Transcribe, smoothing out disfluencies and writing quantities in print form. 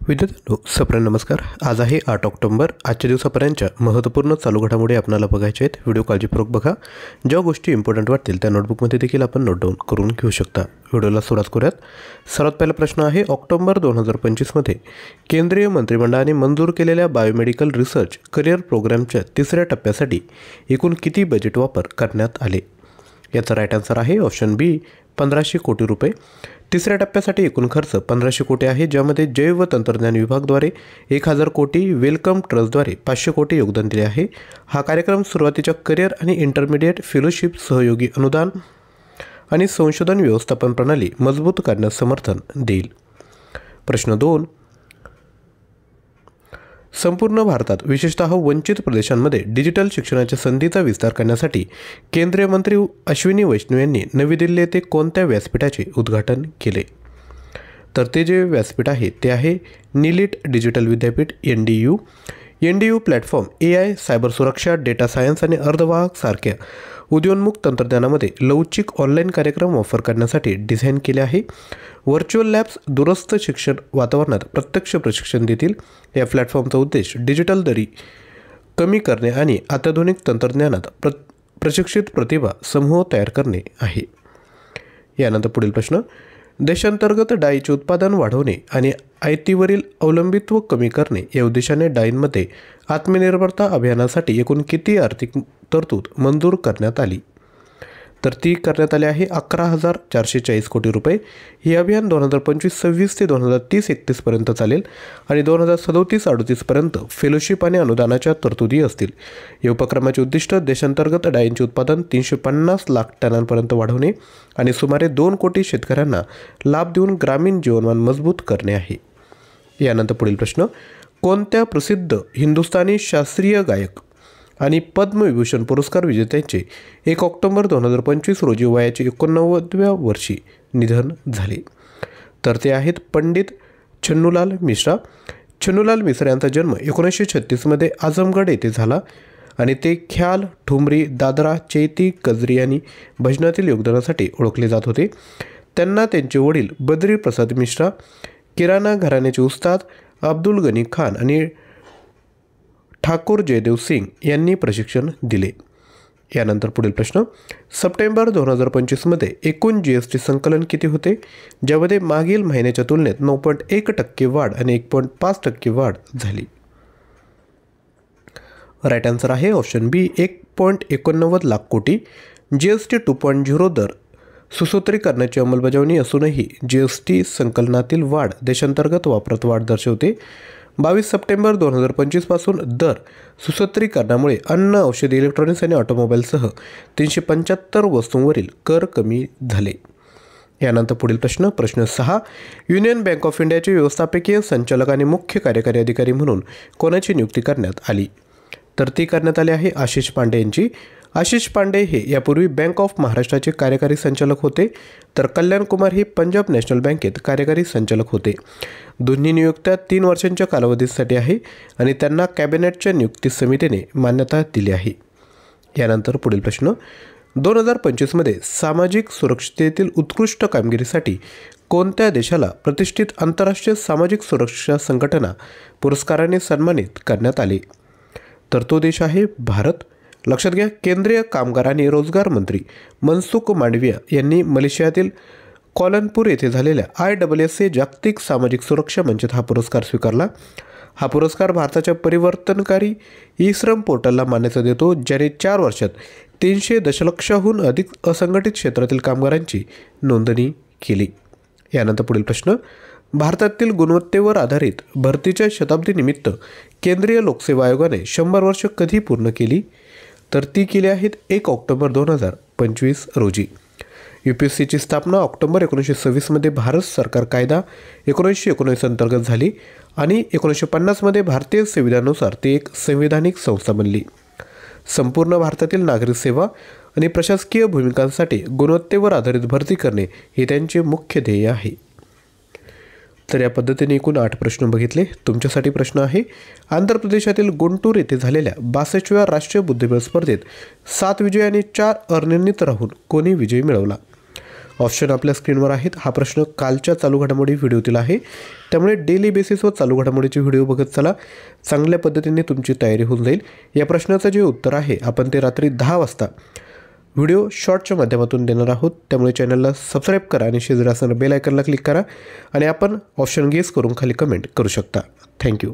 विद्यार्थ्यांनो सप्रेम नमस्कार। आज आहे 8 ऑक्टोबर। आजच्या दिवसापर्यंतच्या महत्त्वपूर्ण चालू घडामोडी आपल्याला बघायच्या आहेत। व्हिडिओ काळजीपूर्वक बघा। ज्या गोष्टी इम्पॉर्टंट वाटतील त्या नोटबुकमध्ये देखील आपण नोट डाऊन करून घेऊ शकता। व्हिडिओला सुरुवात करूयात। सर्वात पहिला प्रश्न आहे, ऑक्टोबर 2025 मध्ये केंद्रीय मंत्रिमंडळाने मंजूर केलेल्या बायोमेडिकल रिसर्च करिअर प्रोग्रामच्या तिसऱ्या टप्प्यासाठी एकूण किती बजेट वापर करण्यात आले? याचा राईट आन्सर आहे ऑप्शन बी 1500 कोटी रुपये। तिसऱ्या टप्प्यासाठी एकूण खर्च 1500 कोटी आहे, ज्यामध्ये जैव तंत्रज्ञान विभागाद्वारे 1000 कोटी, वेलकम ट्रस्टद्वारे 500 कोटी योगदान दिले आहे। हा कार्यक्रम सुरुवातीच्या करिअर आणि इंटरमिडिएट फेलोशिप, सहयोगी अनुदान आणि संशोधन व्यवस्थापन प्रणाली मजबूत करण्यास समर्थन देईल। प्रश्न 2, संपूर्ण भारतात विशेषतः वंचित प्रदेशांमध्ये डिजिटल शिक्षणाच्या संधीचा विस्तार करण्यासाठी केंद्रीय मंत्री अश्विनी वैष्णव यांनी नवी दिल्ली येथे कोणत्या व्यासपीठाचे उद्घाटन केले? तर ते जे व्यासपीठ आहे ते आहे नीलिट डिजिटल विद्यापीठ NDU। NDU platform AI, cyber सुरक्षा, डेटा सायन्स आणि अर्धवाहक सारख्या उदयोन्मुख तंत्रज्ञानामध्ये लवचिक ऑनलाईन कार्यक्रम ऑफर करण्यासाठी डिझाईन केले आहे। व्हर्च्युअल लॅब्स दूरस्थ शिक्षण वातावरणात प्रत्यक्ष प्रशिक्षण देतील। या प्लॅटफॉर्मचा उद्देश डिजिटल दरी कमी करणे आणि अत्याधुनिक तंत्रज्ञानात प्रशिक्षित प्रतिभा समूह तयार करणे आहे। यानंतर पुढील प्रश्न, देशांतर्गत डाळीचे उत्पादन वाढवणे आणि आयातीवरील अवलंबित्व कमी करणे या उद्देशाने डाळींमध्ये आत्मनिर्भरता अभियानासाठी एकूण किती आर्थिक तरतूद मंजूर करण्यात आली? तर ती करण्यात आली आहे 11,440 कोटी रुपये। हे अभियान 2025-26 ते 2030-31 पर्यंत चालेल आणि 2037-38 पर्यंत फेलोशिप आणि अनुदानाच्या तरतुदी असतील। या उपक्रमाचे उद्दिष्ट देशांतर्गत डाळींचे उत्पादन 350 लाख टनांपर्यंत वाढवणे आणि सुमारे 2 कोटी शेतकऱ्यांना लाभ देऊन ग्रामीण जीवनमान मजबूत करणे आहे। यानंतर पुढील प्रश्न, कोणत्या प्रसिद्ध हिंदुस्थानी शास्त्रीय गायक आणि पद्मविभूषण पुरस्कार विजेत्यांचे 1 ऑक्टोबर 2025 रोजी वयाच्या 89व्या वर्षी निधन झाले? तर ते आहेत पंडित छन्नूलाल मिश्रा। छन्नूलाल मिश्रा यांचा जन्म 1936 मध्ये आजमगड येथे झाला आणि ते ख्याल, ठुमरी, दादरा, चैती, कजरी आणि भजनातील योगदानासाठी ओळखले जात होते। त्यांना त्यांचे वडील बद्री प्रसाद मिश्रा, किराणा घराण्याचे उस्ताद अब्दुल गनी खान आणि ठाकूर जयदेव सिंग यांनी प्रशिक्षण दिले। यानंतर पुढील प्रश्न, सप्टेंबर 2025 मध्ये एकूण GST संकलन किती होते? ज्यामध्ये मागील महिन्याच्या तुलनेत 9.1% वाढ आणि 1.5% वाढ झाली। राईट आन्सर आहे ऑप्शन बी 1.89 लाख कोटी। GST 2.0 दर सुसूत्रीकरणाची अंमलबजावणी असूनही GST संकलनातील वाढ देशांतर्गत वापरात वाढ दर्शवते। 22 सप्टेंबर 2025 पासून दर सुसूत्रीकरणामुळे अन्न, औषधी, इलेक्ट्रॉनिक्स आणि ऑटोमोबाईलसह 375 वस्तूंवरील कर कमी झाले। यानंतर पुढील प्रश्न, प्रश्न 6, युनियन बँक ऑफ इंडियाचे व्यवस्थापकीय संचालक आणि मुख्य कार्यकारी अधिकारी म्हणून कोणाची नियुक्ती करण्यात आली? तर ती करण्यात आली आहे आशिष पांडे यांची। आशिष पांडे हे यापूर्वी बँक ऑफ महाराष्ट्राचे कार्यकारी संचालक होते, तर कल्याण कुमार हे पंजाब नॅशनल बँकेत कार्यकारी संचालक होते। दोन्ही नियुक्त्या 3 वर्षांच्या कालावधीसाठी आहे आणि त्यांना कॅबिनेटच्या नियुक्ती समितीने मान्यता दिली आहे। यानंतर पुढील प्रश्न, 2025 मध्ये सामाजिक सुरक्षिततेतील उत्कृष्ट कामगिरीसाठी कोणत्या देशाला प्रतिष्ठित आंतरराष्ट्रीय सामाजिक सुरक्षा संघटना पुरस्काराने सन्मानित करण्यात आले? तर तो देश आहे भारत। लक्षात घ्या, केंद्रीय कामगार आणि रोजगार मंत्री मनसुख मांडविया यांनी मलेशियातील क्वालालंपूर येथे झालेल्या ISSA जागतिक सामाजिक सुरक्षा मंचात हा पुरस्कार स्वीकारला। हा पुरस्कार भारताच्या परिवर्तनकारी ई-श्रम पोर्टलला मान्यता देतो, ज्याने 4 वर्षात 300 दशलक्षाहून अधिक असंघटित क्षेत्रातील कामगारांची नोंदणी केली। यानंतर पुढील प्रश्न, भारतातील गुणवत्तेवर आधारित भरतीच्या शताब्दीनिमित्त केंद्रीय लोकसेवा आयोगाने 100 वर्ष कधी पूर्ण केली? तर ती केली आहेत 1 ऑक्टोबर 2025 रोजी। UPSCची स्थापना ऑक्टोबर 1926 मध्ये भारत सरकार कायदा 1919 अंतर्गत झाली आणि 1950 मध्ये भारतीय संविधानानुसार ती एक संवैधानिक संस्था बनली। संपूर्ण भारतातील नागरिक सेवा आणि प्रशासकीय भूमिकांसाठी गुणवत्तेवर आधारित भरती करणे हे त्यांचे मुख्य ध्येय आहे। तर या पद्धतीने एकूण 8 प्रश्न बघितले। तुमच्यासाठी प्रश्न आहे, आंध्र प्रदेशातील गुंटूर येथे झालेल्या 62व्या राष्ट्रीय बुद्धिबळ स्पर्धेत 7 विजय आणि 4 अनिर्णित राहून कोणी विजय मिळवला? ऑप्शन आपल्या स्क्रीनवर आहेत। हा प्रश्न कालच्या चालू घडामोडी व्हिडिओतील आहे, त्यामुळे डेली बेसिसवर चालू घडामोडीचे व्हिडिओ बघत चला, चांगल्या पद्धतीने तुमची तयारी होऊन जाईल। या प्रश्नाचं जे उत्तर आहे आपण ते रात्री 10 वाजता व्हिडिओ शॉर्टच्या माध्यमातून देणार आहोत, त्यामुळे चॅनलला सबस्क्राईब करा आणि शेजारी असणाऱ्या बेल आयकॉनला क्लिक करा आणि आपण ऑप्शन गेस करून खाली कमेंट करू शकता। थँक्यू।